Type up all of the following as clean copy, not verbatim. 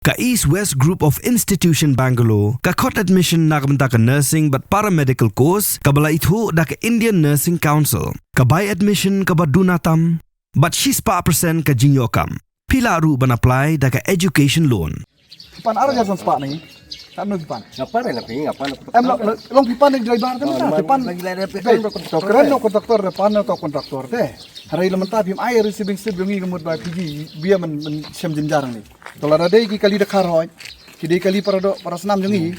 Ka East West Group of Institution Bangalore, ka court admission na kabenta ka nursing but paramedical course, kabala itu da ka Indian Nursing Council. Ka buy admission ka badunatam, but she's pa percent ka jinyokam. Pila ru ban apply da ka education loan. Pipan ara jasan spa ni. Kan pipan. Ngapa na ping ngapa Long pipan ng driver ta na. Pipan lagi lari pipan keren no kontraktor depan atau kontraktor teh. Hari lemon tapi ay receiving slip yung ngamud ba PG biya man siyam jarang ni. Tolara day ki kali dakar hoy. Ki day kali para senam yung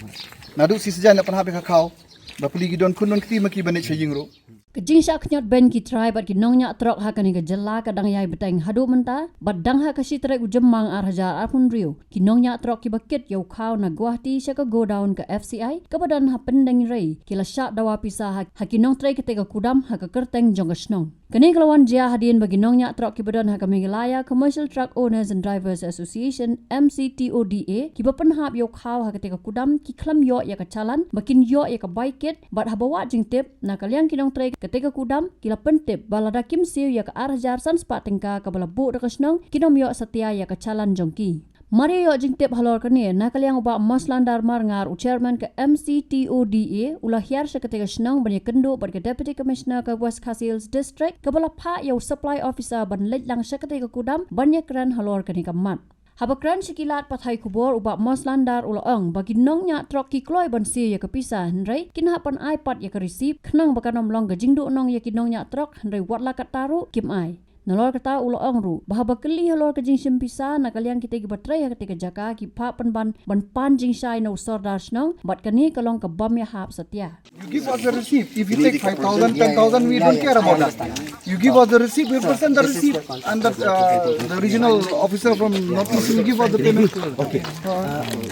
nadu si sejan na panhabi kakao. Bapuli gidon kunon kiti maki banit siya yingro. Kajing syak nyot ben ki try bat ki nong nya trok ha kani ka jala ka dang yai beteng hadu menta bat dang ha ka si trai ujemang ar hajar ar pun rio ki nong nya trok ki bakit yau khau na Guwahati sya ka go down ka FCI ka badan ha pendeng rei ki la syak dawa pisa ha ki nong trai ka tega kudam ha ka kerteng jong ka snong kani kelawan jia hadin bagi nong nya trok ki badan ha ka Meghalaya Commercial Truck Owners and Drivers Association MCTODA ki bapen hap yau khau ha ka tega kudam ki klam yo ya ka chalan bakin yo ya ka bike bat ha bawa jing tip na kaliang ki nong trai ketika kudam kila pentip balada kim siu ya ka arjar san spa tengka ka bala bu da kasnong kinom yo setia ya ka chalan jongki Mario yo jing tip halor kani na kaliang uba maslandar mar ngar u chairman ka MCTODA ulah hiar sa ketika snong banya kendo bar ka deputy commissioner ka West Khasi Hills district ka bala pha yo supply officer ban let lang sa ketika kudam banya kran halor kani ka mat Habakran sikilat pathai kubor ubak maslandar ulaong bagi nongnya trok ki kloy bansi ya kapisa henry kinhapan iPad ya ka receive khnang bakanom long ga jingdu nong ya kinongnya trok henry watla kataru kim ai nalor kata ulaong ru bahaba keli halor ka jing simpisa na kaliang kita gi batrai ha ketika jaka ki pha ban pan jing shai no sordar snong bat kani kalong ka bam ya hap satya You give us the receipt. If you take 5,000, 10,000, we don't care about that. You give us the receipt, we present the receipt, and the regional officer from Northeast will give us the payment. Okay.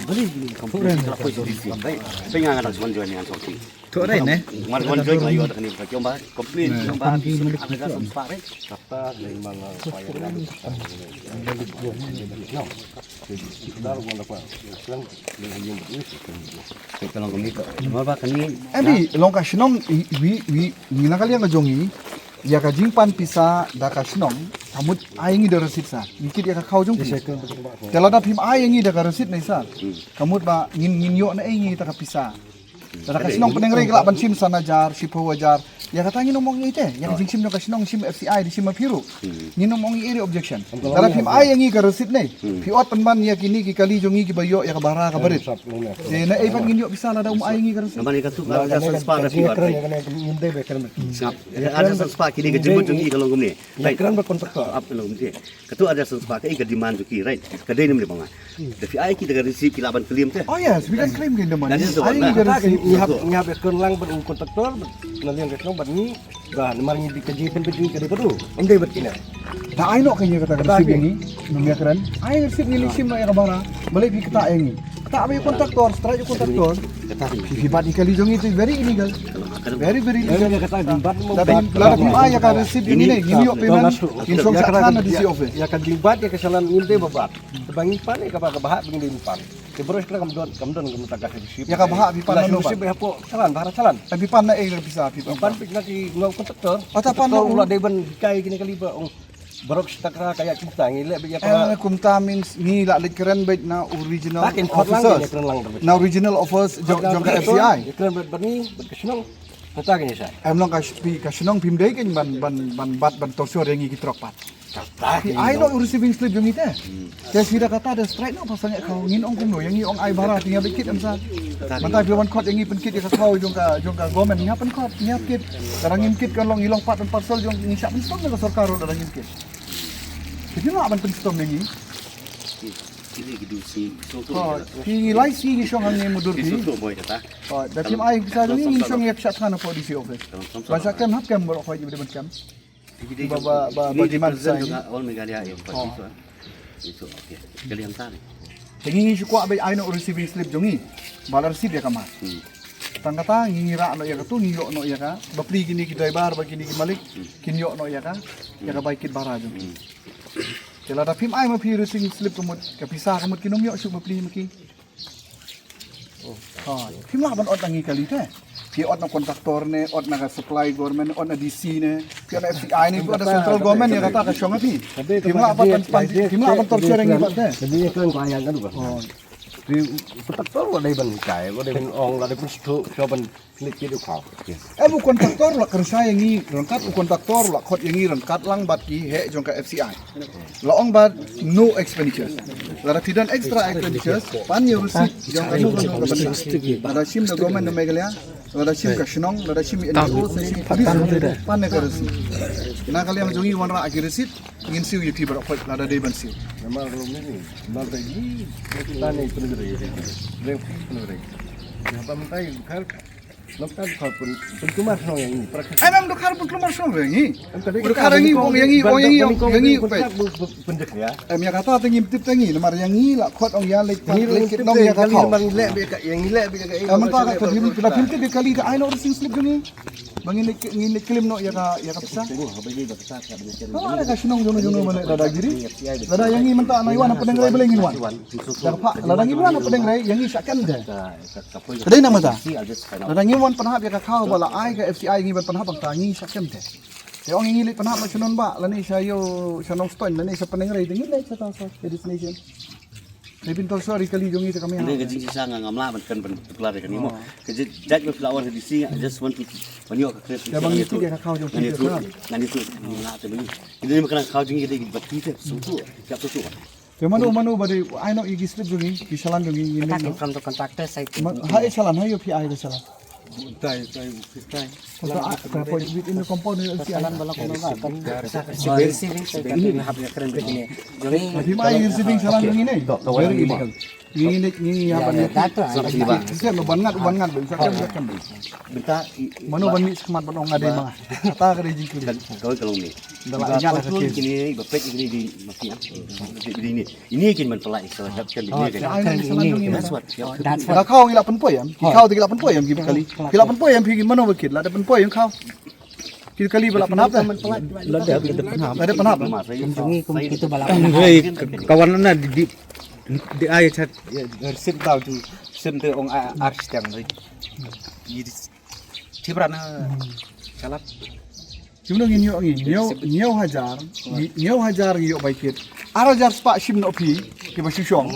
Beli komponen kalau kau jadi sih. Saya nggak ada semuanya dengan sorti. Tu ada ne? Marwan join lagi ada ni. Coba komplain, coba ada sempat. Kata dari mana supaya no. Kita lalu mana apa? Sekarang dengan yang ini. Kita lalu kami. Cuma kami. Ebi, long ka shnong we ngina kali ang jongi. Ya ka jingpan pisa da ka shnong. Amut ayingi da receipt sa. Mikit ya ka khau jong. Kalau da phim ayingi da ka receipt nei sa. Kamut ba ngin yo na ayingi ta ka pisa. Da ka shnong peneng rei kelak ban sim sana jar, sipo wajar. Ya kata ngin omong ite. Ya jing sim no ka shnong sim FCI di sim piru. Ngin omong iri objection. Kalau phim ayingi ka receipt nei. Piot penban ya kini ki kali jongi ki bayo ya ka bara ka barit. Na ay pan ngin yo bisa la da ayingi ka receipt. Namanya itu ada sempat ada fiat. Ada sempat kini kejemput jungi kalau gini. Right. Keren berkontraktor. Apa kalau gini. Ketu ada sempat ini kediman jungi. Right. Kedai ni boleh bang. Tapi ai kita receive kilaban claim teh. Oh yes, we can claim the money. Ayingi ka receipt. Ngap lang berkontraktor nanti yang kesong bani bah namanya di kajian penting kada perlu onde berkina Da ay no kanya kata receipt yang ni. Namanya keren. Ay receipt ni sim ya ka bara. Balik ki kita yang ni. Kita abi kontraktor, strike kontraktor. Fibat ikali jong itu very illegal. Very illegal. kata dimbat Tapi lalu ay ka receipt ini ni. Gini yo payment. Insong sakana di si office. ya kan dimbat ya kesalahan nginte babat tebangi pan ka bahak begini dimpan Kebros kira kamdon mutaka receipt Ya ka baha pipan no ba. receipt hapo salan bahara salan Tapi pan na ay bisa pipan. pan pik nanti ngau kontraktor Ata pan no no. ulah deban kai kini kali ba barok stakra kayak kita ngile ya Eh kumta means ni lalit keren bait na original Bakin kot lang ya officers. keren lang Na original offers jong ka FCI. keren berni berkesenang kata gini saya Em long ka shnong pim dai kan ban torsyo rengi ki trok pat. Ay no receiving slip yung ite. Kaya sila kata ada strike no pasalnya kau ngin ong kumno yang ong ay bara tinggal bikit amsa. Mata biwan kot yang pen kit ka kau jong ka government ngapen kot nyap kit. Karangin kit kan long ilong pat parcel jong ngisap pen stom na sarkaro darangin kit. Jadi no aban pen stom nengi. Ini gidusi. Oh, ki lai si gisong ang mudur ki. Itu boy kata. Oh, datim ay bisa ni gisong yak shat kana po di si office. Basa kem hap kem bro ko di ban kem. Ba jiman sa ni. All Meghalaya yang itu. Itu okey. Kalian tahu. Tengi si kwa bay ay no receiving slip jongi. Bala receipt ya kama. Tangkata ngira no ya ka tu ngiyo no ya ka. Bapli gini ki driver ba gini ki malik kinyo no ya ka. Ya ka baikit bara jongi. Kala da phim ay ma phi receiving slip kamut ka pisa kamut kinom yo su bapli maki. Oh, ha. Phim la ban ot tangi kali te. pi ot na kontraktor ne ot na supply government ot na DC ne pi ot na FCI ne pi ot na central government ya kata ka syong pi timla apa timla apa tor share ngi bat Jadi ya kan kau ayam kan bukan. Di kontraktor ada ban kai, ada ban ong, ada ban stu, coba klik klik kau. bu kontraktor la kerja yang ngi rangkat bu kontraktor la khot yang ngi rangkat lang bat ki he jong ka FCI la ong bat no expenditures la ra tidak extra expenditures pan yo receipt jong ka no ka ban la sim na government na megalia la sim ka shnong la sim NGO sa sim police pan na ka receipt na kalian jongi wan ra ki receipt ingin siu yuti bar khot la da de ban siu Nama rumah ni, nama lagi kita ni penuh rem penuh. Apa mentai bukan? Nampak kau pun cuma senang yang ini. ai mam do khar bu klumar shong re ngi do khar ngi ong yang ngi pe Pendek ya. ya kata tengi tip tengi namar yang ngi la khot ong ya lek kit dong ya ka khau yang ini lebih kayak Kamu tak akan terjadi bila pintu dia kali ke air orang slip dulu. Bangin ni klaim no ya ka pesa. Kalau ada kasinong jono mana dada giri. Dada yang ini mentah na iwan apa dengrai belengin wan. Dapat dada ini wan apa dengrai yang ini sakkan dah. Kedai nama ta. Dada ini wan panah ya ka kau bala ai ka FCI ini panah bang ta ini sakkan dah. Dia orang ini panah macam non ba lani sayo sanong stone lani sa panengrai dengin dai sa ta destination. Saya pintar sorry kali jongi tu kami. Ini kerja sisa ngamla kan kelar kan ini mau kerja jack flower di sini I just want to banyak kerja. Ya bang itu dia kau jongi tu kan. Nanti tu nggak ada begini. Ini makan kau jongi kita bati tu susu siap susu. Yang mana bade I know igi slip jongi di salan jongi ini. From the contractor side. Hai salan hai yo PI ke salan. Tai. Kalau kau ini compound ni salan bala kau nak kan. Receiving side ini habis keren begini. Jadi Tapi mai receiving salan jongi ni. Very illegal. Ini apa ni? Saya bangat bisa kan. Bentar. Mana bani semat banong ada mah. Kata kerja jingkul. Kau kalau ni. Dalam ingat lah Betul ini bepek ini di mafia. Ini kan menpelai salah satu kan ini kan. That's what. that's Dah kau ngilap penpoy am. Kau tiga lapan poy am gitu kali. Ngilap penpoy am pergi mana wakil. Ada penpoy am kau. Kita kali balap penap dah. Ada penap. Kunjungi itu balapan. Kawan na di ay chat sit down to sim te ong architect dari cibra na kalap Cuma ngin nyo hajar yo baikit. Arajar spa sim no pi ke basyong.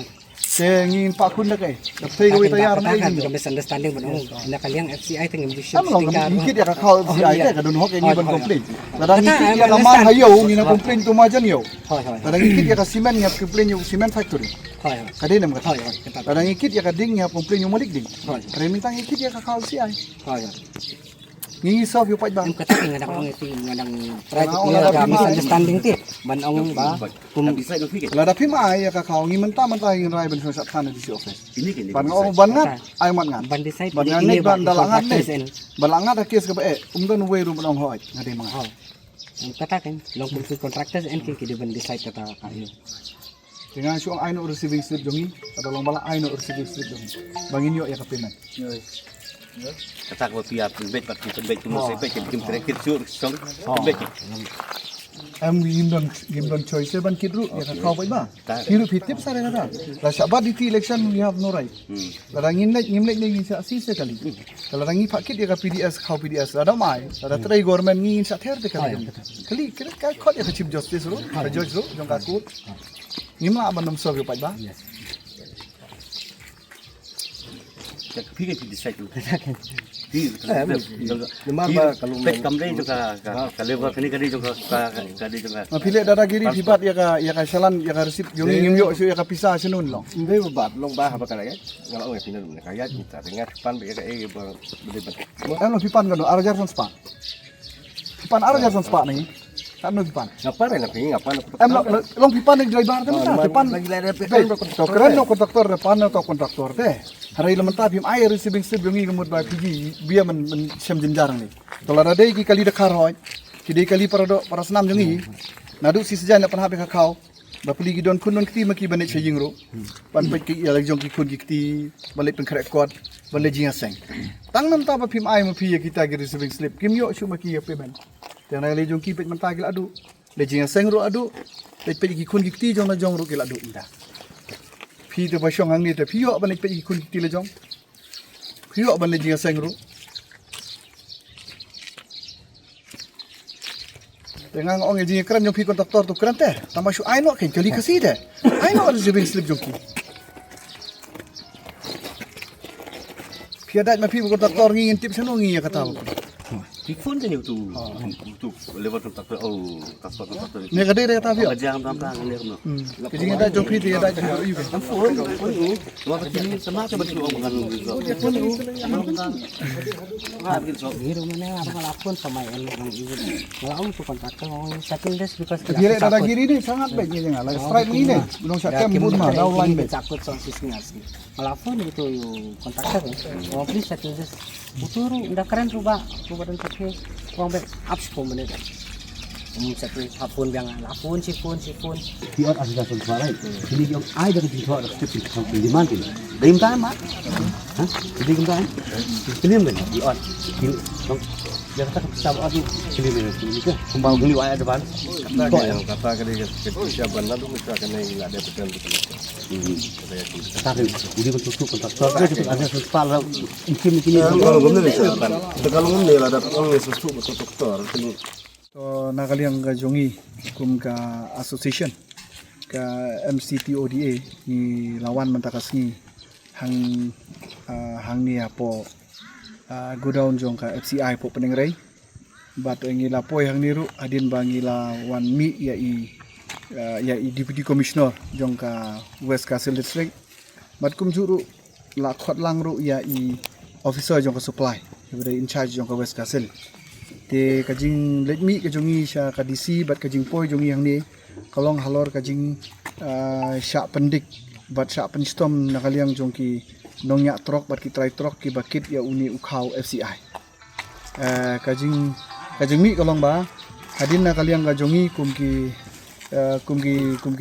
Te ngin pa kun na kay. Tapay gawi tayar na Kan ingin. misunderstanding mo na kaliang FCI tingin vision Am long sticker. ngikit ya ka kau FCI ka kadun hok ini ban complain. Ladang ngikit ya ka man hayo ngina complain tu majan yo. Hoy. Ladang ngikit ya ka cement ngap complain yo cement factory. Hoy. Kadai nam ka. Hoy. Ladang ngikit ya ka ding ngap complain yo malik ding. Hoy. Remintang ngikit ya ka kau FCI. Hoy. Ngingi solve yo pait bang. Ang kata nga nakong iti nga nang try Wala, to wala, clear wala. misunderstanding ti. Banong ba? Kung bisa itu fikir. Lada pim ay ya ka kau ngi mentah ngin rai ban sa thana di office. Ini kan. Ban ngo ban ngat ay mat ngat. Ban decide Ban ngat ban dalangat ni. Balangat ha kes ka ba umdan way ru ban hoy ngade mga. Hoy. Ang kata kan long fulfill contractors and kiki ban decide kata kayo. Dengan syong ay no receiving slip jongi kadalong bala ay no receiving slip jongi. Bangin yo ya ka payment. Kata kau piar pembet tu mesti pembet kim terakhir song pembet. Am gim don choice ban kidru ya ka kau ba. Kiru pitip sare na. La sabat di election we have no right. La ngin ni sa si sekali. Kalau rangi pakit ya ka PDS kau PDS ada mai. Ada try government ngin sa ther de kali. Kali ka khot ya ka chief justice ro, ka judge ro jong ka court. Ngimla ban nom so pa ba. Fikir decide tu. Lemar ba kalau Pet kamre juga kalau kini juga juga. Mapili dadagiri hibat ya ka salan ya ka receipt yung ngim yo so ya ka pisa sinun long. Hindi babat long ba apa kaya? Kalau orang pindah kaya kita dengar pan be kayak berdebat. Ano pipan ka no arajar son spa. Pipan arajar son spa ni. Ano pipan? Ngapa na pingi ngapa na Long pipan ni driver ta mata. Pipan lagi lada to keren no kontraktor de pan to kontraktor de. Harai lamang ta pim ay receiving slip yung ngamut ba pigi biya man syam jarang ni. Tola da dei ki kali de kharoy. Ki dei kali para senam yung i. Nadu si sejan na pan habe ka kau. Ba pili gidon kun non kiti maki banet chaying ro. Pan pa ki ya jong ki kun ki kiti balik pen khrek kot bale jinga seng. Tang nam ta pa pim ay mo pi kita gi receiving slip. Kim yo shu maki ya payment. Tiang le jong ki pet man ta gil adu. Le jinga seng ro adu. Le pe ki kun ki kiti jong na jong ro gil adu inda. Phi tu ba shong hang ni te phi yo ban le pe ki kun ki kiti le jong. Phi yo ban le jinga seng ro. Dengan orang yang jing keren jong pi kontraktor tu keren teh. Tambah syu ai nok ken kali kasih teh. Ai nok reserving slip jong ki. Piadat ma pi kontraktor ngin tip seno ngi ya kata aku. Tifun je ni tu level tu tak oh kasar tu. Ni kadai dia kata pi. Jangan tampang ni kamu. Kejing ada jong pi dia ada jong yu. Tifun ni. Luar kini sama coba tu orang kan. Tifun ni. Hero mana abang lapun sama yang ibu. Malam tu kontraktor orang settle this because Kiri ada kiri ni sangat baik ni jangan. Lagi strike ni ni. Belum syakam bun mah dah line baik. Cakut soal sisnya sih. Malapun itu kontraktor. Oh please settle this. Uturu udah keren rubah dan pakai orang baik ups pun mana dah. Settle apun yang lapun sipun. Tiot ada satu suara. Ini yang ai dari tiot ada step di mana tu? Daim tak mak? Hah? Jadi kita film kan tiot. Dia kata sama orang film ni ke? Kembang geli ayat depan. Kata kesiapan lalu mesti kena ingat dia betul. Kata ini betul kontraktor itu ada sepala mungkin ini. Kalau benar kesiapan. Kalau benar ada orang sesuatu kontraktor. So nakaliang ka jongi kum ka association ka MCTODA ni lawan mentakas ni hang ni apo go down jong ka FCI po penengray bat ngi lapoy hang niru adin bangila wan mi ya i deputy commissioner jong ka West Castle district bat kum juru la khot lang ru ya i officer jong ka supply in charge jong ka West Castle te kajing let me kajongi sya kadisi bat kajing poi jongi yang ni kalong halor kajing sya pendik bat sya penstom nakaliang jongki nongnya trok bat ki try trok ki bakit ya uni ukhau FCI kajing mi kalong ba hadin nakaliang kajongi kumki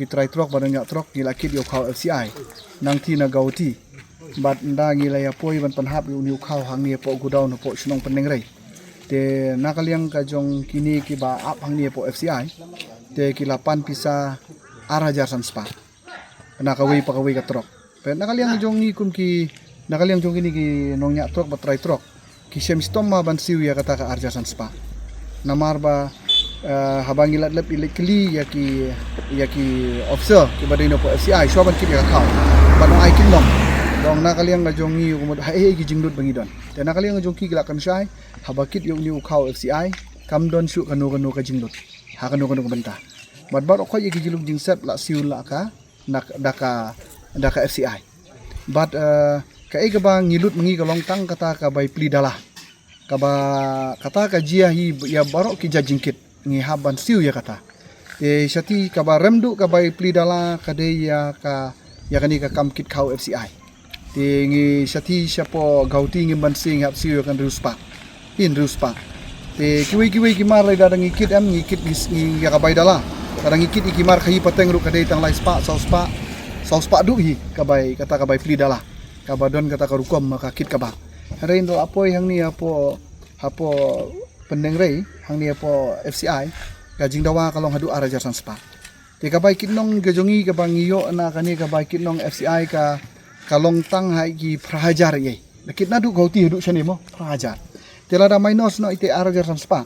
try trok bat nongnya trok ki lakit ya ukhau FCI nangti na gauti bat nda ngi laya poi ban panhap ya uni ukhau hang ni po godown po sunong penengrai te nakaliang kajong kini ki ba up hang ni po FCI te kilapan pisa arajar san spa nakaway pakaway ka trok pe nakaliang jong ni kum ki nakaliang jong kini ki nongnya trok ba try trok ki sem stom ma ban siu ya kata ka arajar san spa namar ba habang ilat lep ilikli ya ki officer ki ba dino po FCI so ban ki ka khaw ba no ai kin nom dong nakaliang ngajong ni kumud hai ki jingdut bangidon te nakaliang ngajong ki gila kan syai habakit yung ni ukhau FCI kamdon syu kanu ka jingdut ha kanu ka benta bat bar okhoy ki jilung jingset la siul la ka daka FCI bat ka e ka bang ngilut mengi ka longtang kata ka bai pli dalah ka ba kata ka jia hi ya barok ki jajingkit ngi haban siu ya kata te syati ka ba remdu ka bai pli dalah ka de ya kani ka kamkit khau FCI tingi syati syapo gauti ngi bansing hap siu kan ruspa te kiwi kimar lai dadang ngikit ngi ya kabai dala dadang ngikit ikimar khahi pateng ru kadai tang lai spa du hi kabai kata kabai pli dala kabadon kata karukom maka kit kaba rein do apoi hang ni apo pendeng rei hang ni apo FCI gajing dawa kalong hadu arajar san spa te kabai kit nong gajongi ka bangiyo na kani kabai kit nong FCI ka kalong tang hai ki prahajar ye nakit na du gauti hadu sani mo prahajar tela da minus no ite arajar san spa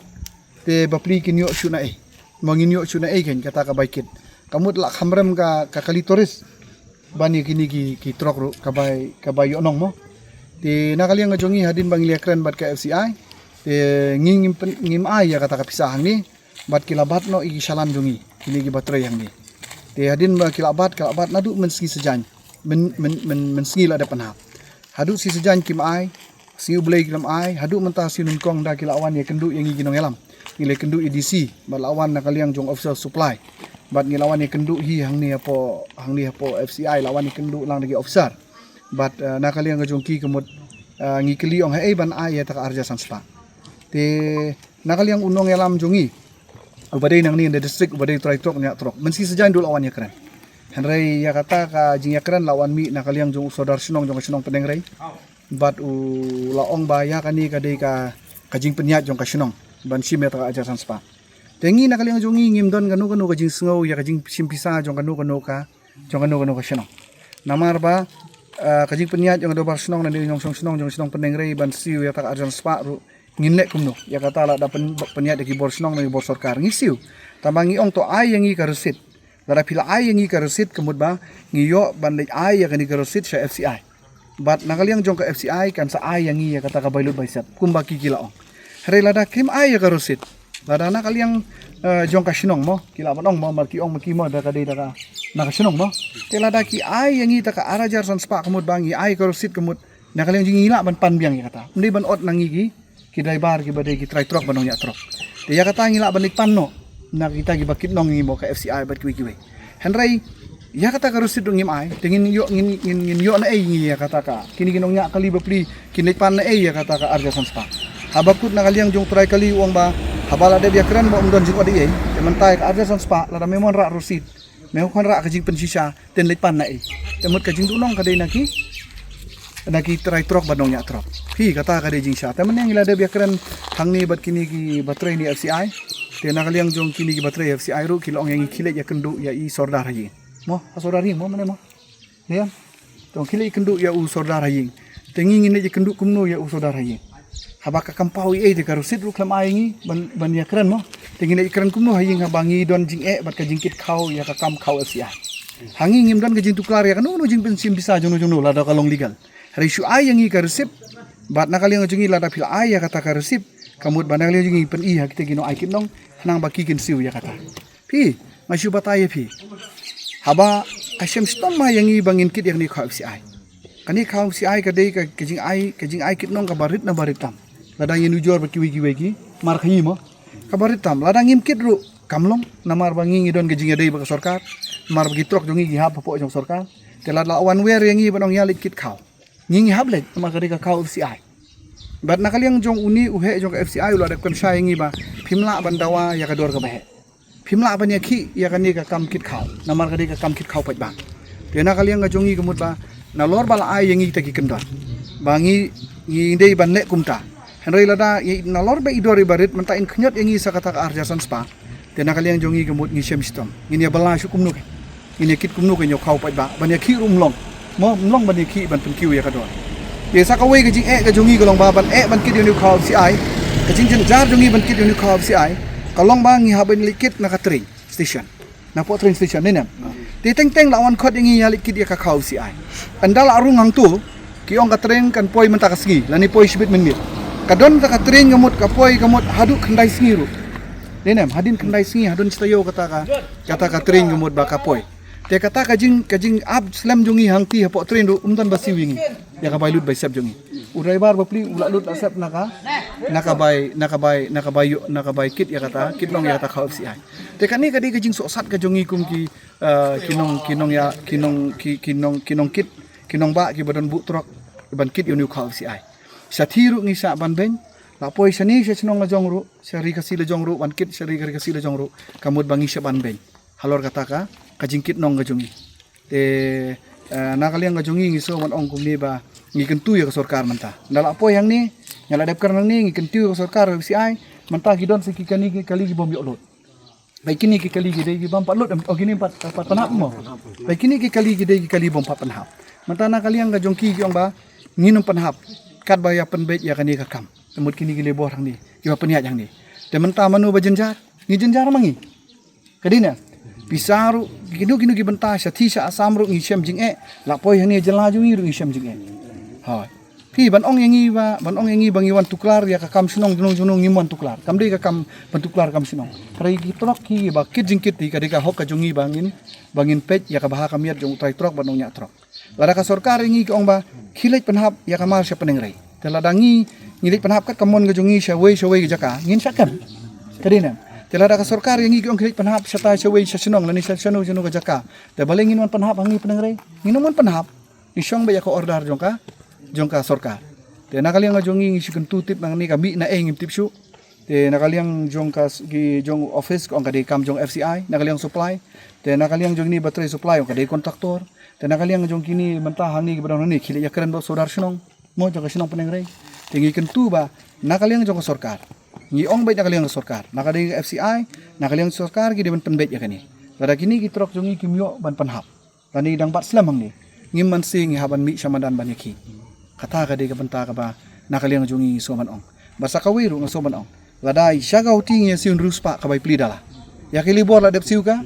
te bapli kin yo shuna e mangin yo shuna e ken kata ka baikit kamut la khamrem ka kali toris bani kini ki trok ru kabai yo nong mo te nakaliang ngajongi hadin bangilia kren bat ka FCI te ngim ai ya kata ka pisah ni bat kilabat no i shalan jongi kini ki batrai yang ni te hadin ba kilabat nadu menski sejan men sengil ada panhap hadu si sejan kim ai siu blai kilam ai hadu mentah si nunkong da kilawan ya kendu yang ginong elam ngile kendu EDC balawan nakaliang jong officer supply bat ngilawan ya kendu hi hang ni apo FCI lawan ya kendu lang lagi officer bat nakaliang jong ki kemut ngikeli ong hai ban ai ya tak arja san spa te nakaliang unong elam jongi ubadai nang ni the district ubadai try trok nya trok mensi sejan dul awan ya keren Henry ya kata ka jing yakran lawan mi nakaliang jong saudar sinong peneng rei bat u laong baya kani kadai ka kajing penyat jong ka sinong ban sim ya ta ajar san spa tengi nakaliang jongi ngimdon kanu kajing sngau ya kajing simpisa jong kanu ka sinong namar ba kajing penyat jong do bar sinong na jong sinong peneng rei ban siu ya ta ajar spa ru nginlek kumno ya kata la da peniat deki bor snong ngi bor sarkar ngisiu tamangi ong to ai yang ngi karusit lara pila ai yang ngi karusit kemud ba ngiyo bandai ai ya kani karusit sha FCI bat nakaliang jong ka FCI kan sa ai yang ngi ya kata ka bailut baisat kumbaki kila ong hari lada kim ai ya karusit lada nakaliang jong ka shinong mo kila banong mo marki ong maki mo da ka dei da ka naka shinong mo tela da ki ai yang ngi ta ka arajar san spa kemud bangi ai karusit kemud nakaliang jing ngila ban pan biang ya kata mendai ban ot nangi ki driver ki badai ki try truck banong ya truck dia kata ngila balik panno na kita gi bakit nong ngi mo ka FCI bat kiwi henry ya kata karusit dong ngim ai tingin yo ngin yo na ai ngi ya kata ka kini ginong nya kali bapli kini pan na ai ya kata ka arja spa habakut na kaliang jong try kali uang ba habala de dia keren mo umdon jing odi ai tementai ka arja spa la memon ra rusit memon ra ka jing pensisa ten lit pan na ai temut ka jing dunong ka dei naki try truck banong nya truck hi kata ka de jing sha temen yang ila de dia keren hang ni bat kini ki baterai ni FCI te nakaliang jong kini ki baterai FCI ru kilong yang kile ya kendu ya i sordar hayin mo sordar yin mo mane mo ya tong kile kendu ya u sordar hayin tengi ngine je kendu kumno ya u sordar hayin habaka kampau e de karusit ru klam ai ban ya keren mo tengi ne keren kumno hayin habangi don jing bat ka jingkit khau ya ka kam khau FCI hangi ngim don ka jing tuklar ya kanu jing pensim bisa jono la da kalong legal hari shu ai yang i karusip bat nakaliang jungi lada pil ai ya kata karusip kamut banang liang jungi pen i ha kita gino ai kinong hanang baki kin siu ya kata pi masyu bataya pi haba kasem stom ma yang i bangin kit yang ni khau si ai kani khau si ai ka dei ka jing ai kinong ka barit na baritam lada yin ujor ba kiwi ki mar khayi mo ka baritam lada ngim kit ru kamlong namar bangi don ka jing dei ba sarkar mar bagi truk jungi gi ha po jong sarkar telala one way yang i banong ya lit kit khau nyingi hablek makari ka kau FCI bat nakaliang jong uni uhe jong FCI ulah ada kan syaingi ba pimla bandawa ya ka dor ka bahe pimla ban ya ki ya kan ni ka kam kit khau namar kadi ka kam kit khau pat ba te nakaliang ga jongi kemut ba na lor bala ai yang ta ki kendor bangi ngi dei ban ne kumta henry lada na lor ba idori barit menta in khnyot yang sa kata ka arjasan spa te nakaliang jongi kemut ngi shem stom ngini bala shu kumnu ngini kit kumnu ke nyok khau pat ba ban ya ki rumlong mo mlong ban ki ban pen kiu ya ka do ye sa ka wei ka jing ka jongi ka long ba ban ban kit yu khau CI ka jing jen jar jongi ban kit yu khau CI ka long ba ngi ha ban likit na ka train station na po train station ni nam ti teng lawan khot ngi ya likit ya ka khau CI andal arung hang tu ki ong ka train kan poi men ta ka sngi lani poi shibit men mit ka don ta ka train ngamut ka poi kamut hadu khandai sngi ru ni nam hadin khandai sngi hadun stayo kata ka train ngamut ba ka poi te kata kajing ab slam jongi hangti hapo train ru umtan basi wingi ya ka bailut baisap jongi urai bar bapli ulat asap nakabai kit ya kata kit nong ya kata khau FCI te kani kadi kajing sosat ka jongi kum ki kinong kit kinong ba ki badan bu truk ban kit yu khau FCI sathiru ngi sa ban ben lapoi sani se chnong jong ru sari kasi le jong ru ban kit sari kasi le jong ru kamut bangi se ban ben halor kata ka kajingkit nong gajongi te nakaliang gajongi ngi so man ong kumni ba ngi kentu ya ka sarkar manta ndala po yang ni nyala dep karnang ni ngi kentu ka sarkar FCI manta gidon se kikani kali gi bom yolot baik kini ki kali gi dei gi bom patlot gini pat panap mo baik kini ki kali gi dei gi kali bom pat panhap manta nakaliang gajongki gi ong ba nginum panhap kat ba ya penbet ya kani ka kam temut kini gi lebor hang ni ki ba peniat yang ni te manta manu ba jenjar ngi jenjar mangi kadina pisaru ginu gibenta sathi sa asam ru ngi shem jing la poi hani jala ju ru ngi shem jing ha pi ban ong yangi bangi wan tuklar ya ka kam sunong junong ngi wan tuklar kam dei ka kam ban tuklar kam sunong rai gi trok ki ba kit jingkit ti ka de ka hok ka jungi bangin pet ya ka baha kamiat jong trai trok banong nya trok lada ka sarkar ngi ki ong ba khilet panhap ya ka mar sha peneng rai teladangi ngilik panhap ka kamon ga jungi sha wei ga jaka ngin sakam kadina telada ka sarkar yang ngi ong khilik panhap sata sawei sasinong lani sasano jeno ka jaka te balengin wan panhap hangi penengrai nginomon panhap isong ba ya ka order jongka sarkar te nakaliang jongi ngi sikentu tip nang ni ka bi na ngim tip su te nakaliang jongka gi jong office ko ang kadi kam jong FCI nakaliang supply te nakaliang jong ni baterai supply ang kadi kontraktor te nakaliang jong kini mentah hangi ke badang ni khilik ya keren ba sodar sinong mo jong ka sinong penengrai te ngi kentu ba nakaliang jong ka sarkar ngi ong baik nakaliang sarkar nakali FCI nakaliang sarkar gi deban penbet ya kani lada kini ki trok jongi kimyo ban panhap tani dang bat slam hang ni ngim man sing haban mi samadan ban yaki kata ka de ka benta ka ba nakaliang jongi so man ong basa kawiru nga soman ong ladai syagau ting ya siun ruspa kabai pli dala ya ke libor la depsiu ka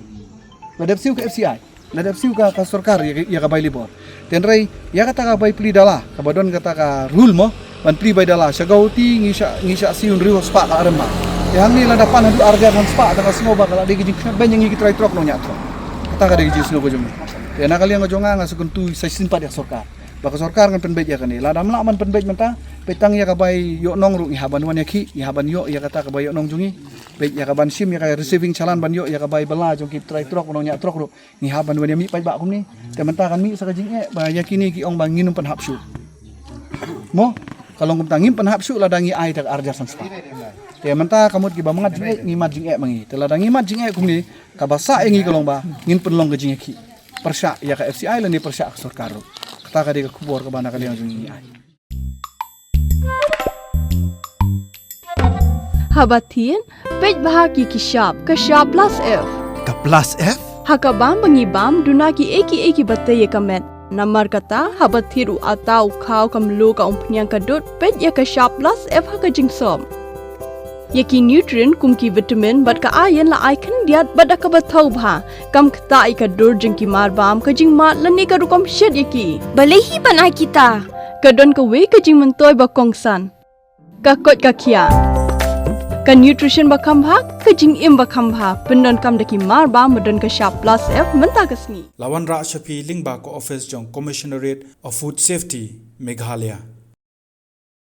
FCI la depsiu ka sorkar ya kabai libor tenrai ya kata kabai pli dala kabadon kata ka rule mo ban pli bai dala syagau ting ngisha siun ruspa ka arema ya ni la dapan hadu arga kan spa ta snoba kala de gijing ben yang ikitrai trok no nyatro kata ka de gijing snoba jom ya nakali nga jonga nga sekuntu sa sinpa dia sorkar baka sorkar kan penbej ya kan la dam la man penbej menta petang ya kabai yo nong ru ihaban wan yakhi ihaban yo ya kata kabai yo nong jungi bej ya kaban sim ya kai receiving chalan ban yo ya kabai bela jong kip trai trok no nya trok ru ihaban wan mi pai ba kum ni te menta kan mi sa kajing ba yakini ki ong bang nginum pen hapsu mo kalau ngum tangim pen hapsu ladangi ai tak arja san spa te menta kamut ki ba mangat jing ngimat jing mangi te ladangi mat jing kum ni kabasa engi kalong ba ngin pen long kajing yakhi persya ya ka FCI lan ni persya sorkar ru kata ka de kubor ka bana kali yang jungi ai Habatin, pej bahagi kishap, kashap plus F. Ka plus F? Hakabam bangibam dunaki eki bataye kamet. Namar kata habathiru atau kau kamlu ka umpunyang kadut pej ya kashap plus F hakajing som. Yaki nutrient kumki vitamin bat ka ayan la ikan diat bat akabatau bha. Kam kata ikadur jengki marbam kajing mat lani ka rukam syed yaki. Balehi panai kita. Kadon ka we kajing mentoy bakongsan. Kakot kakia. Ka nutrition bakam bha kajing im bakam bha pendon kam daki marba medon ka sharp plus F menta kasni Lawan Ra Shafi Lingba ko office jong Commissionerate of Food Safety Meghalaya